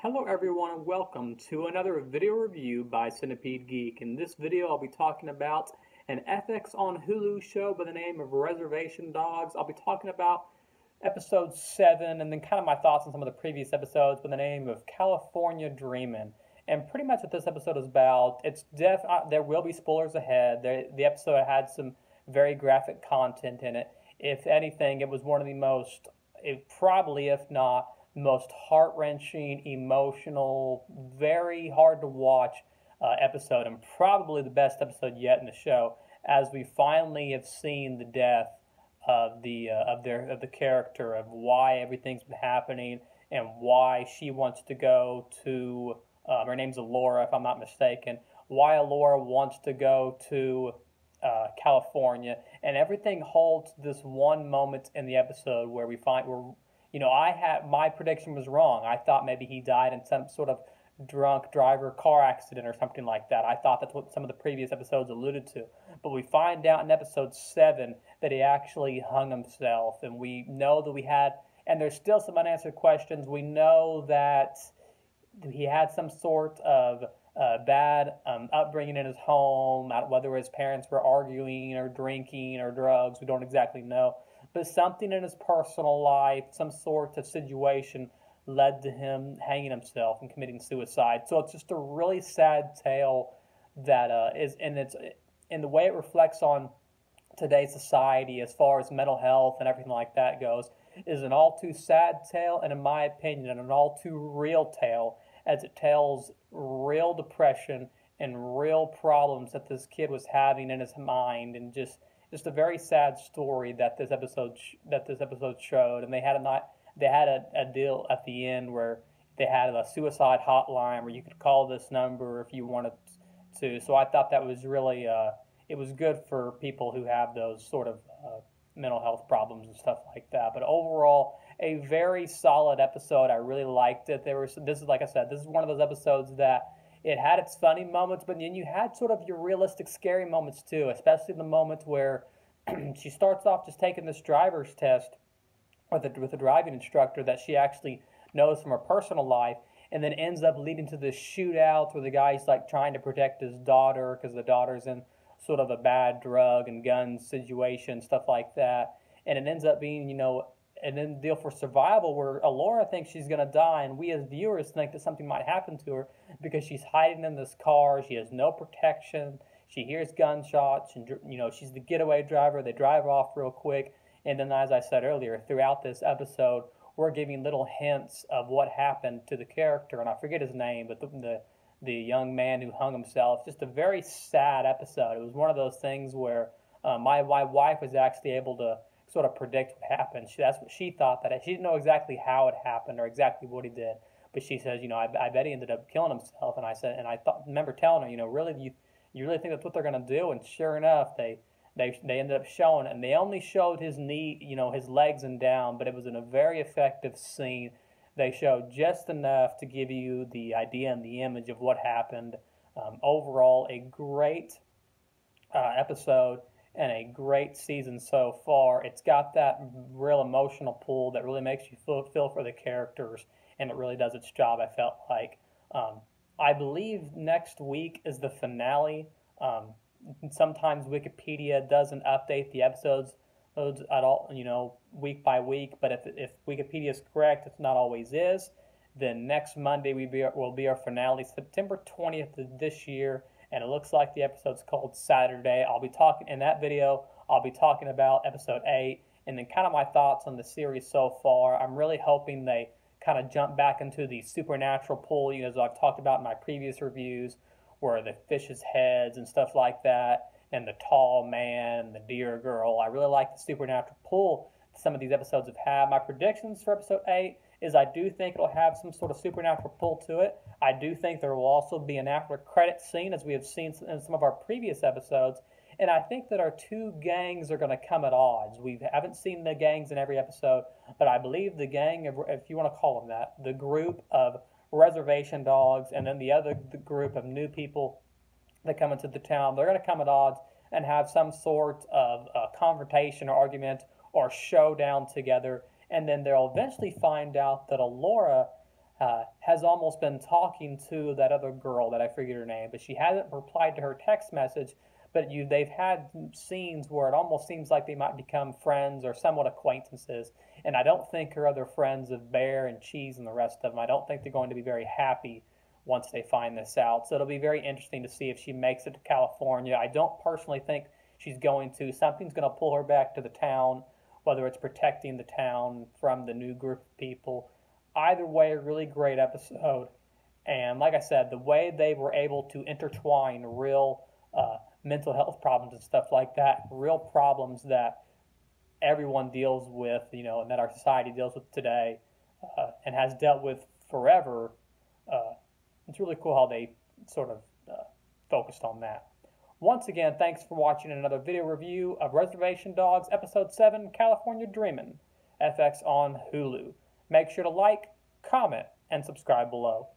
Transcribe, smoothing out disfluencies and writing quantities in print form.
Hello everyone and welcome to another video review by Centipede Geek. In this video I'll be talking about an FX on Hulu show by the name of Reservation Dogs. I'll be talking about episode 7 and then kind of my thoughts on some of the previous episodes by the name of California Dreamin'. And pretty much what this episode is about, there will be spoilers ahead. The episode had some very graphic content in it. If anything, it was one of the most, probably if not, most heart-wrenching, emotional, very hard to watch episode, and probably the best episode yet in the show, as we finally have seen the death of the character, of why everything's been happening, and why she wants to go to. Her name's Alora, if I'm not mistaken. Why Alora wants to go to California, and everything holds this one moment in the episode where my prediction was wrong. I thought maybe he died in some sort of drunk driver car accident or something like that. I thought that's what some of the previous episodes alluded to. But we find out in episode 7 that he actually hung himself, and we know that and there's still some unanswered questions. We know that he had some sort of bad upbringing in his home, whether his parents were arguing or drinking or drugs, we don't exactly know. But something in his personal life, some sort of situation, led to him hanging himself and committing suicide. So it's just a really sad tale that it's in the way it reflects on today's society as far as mental health and everything like that goes, is an all too sad tale, and in my opinion, an all too real tale, as it tells real depression and real problems that this kid was having in his mind, and just a very sad story that this episode showed. And they had a deal at the end where they had a suicide hotline where you could call this number if you wanted to. So I thought that was really it was good for people who have those sort of mental health problems and stuff like that. But overall, a very solid episode. I really liked it. Like I said, this is one of those episodes that it had its funny moments, but then you had sort of your realistic, scary moments too, especially the moment where she starts off just taking this driver's test with a driving instructor that she actually knows from her personal life, and then ends up leading to this shootout where the guy's like trying to protect his daughter because the daughter's in sort of a bad drug and gun situation, stuff like that. And it ends up being, and then deal for survival where Alora thinks she's going to die, and we as viewers think that something might happen to her because she's hiding in this car. She has no protection. She hears gunshots, and she's the getaway driver. They drive off real quick, and then, as I said earlier, throughout this episode, we're giving little hints of what happened to the character, and I forget his name, but the young man who hung himself. Just a very sad episode. It was one of those things where my wife was actually able to sort of predict what happened. That's what she thought. That she didn't know exactly how it happened or exactly what he did, but she says, I bet he ended up killing himself. And I said, and remember telling her, really, you really think that's what they're going to do? And sure enough, they ended up showing, and they only showed his knee, his legs and down, but it was in a very effective scene. They showed just enough to give you the idea and the image of what happened. Overall, a great episode and a great season so far. It's got that real emotional pull that really makes you feel for the characters, and it really does its job, I felt like. I believe next week is the finale. Sometimes Wikipedia doesn't update the episodes at all, week by week, but if Wikipedia is correct, it not always is. Then next Monday will be our finale, September 20th of this year, and it looks like the episode's called Saturday. In that video, I'll be talking about episode 8, and then kind of my thoughts on the series so far. I'm really hoping they kind of jump back into the supernatural pull, as I've talked about in my previous reviews, where the fish's heads and stuff like that, and the tall man, and the deer girl. I really like the supernatural pull some of these episodes have had. My predictions for episode 8 is I do think it'll have some sort of supernatural pull to it. I do think there will also be an after credit scene, as we have seen in some of our previous episodes. And I think that our two gangs are going to come at odds. We haven't seen the gangs in every episode, but I believe the gang, if you want to call them that, the group of Reservation Dogs, and then the group of new people that come into the town, they're going to come at odds and have some sort of confrontation or argument or showdown together. And then they'll eventually find out that Alora has almost been talking to that other girl that I forget her name, but she hasn't replied to her text message. But they've had scenes where it almost seems like they might become friends or somewhat acquaintances. And I don't think her other friends of Bear and Cheese and the rest of them, I don't think they're going to be very happy once they find this out. So it'll be very interesting to see if she makes it to California. I don't personally think she's going to. Something's going to pull her back to the town, whether it's protecting the town from the new group of people. Either way, a really great episode. And like I said, the way they were able to intertwine real mental health problems and stuff like that, real problems that everyone deals with, and that our society deals with today and has dealt with forever. It's really cool how they sort of focused on that. Once again, thanks for watching another video review of Reservation Dogs, Episode 7, California Dreamin', FX on Hulu. Make sure to like, comment, and subscribe below.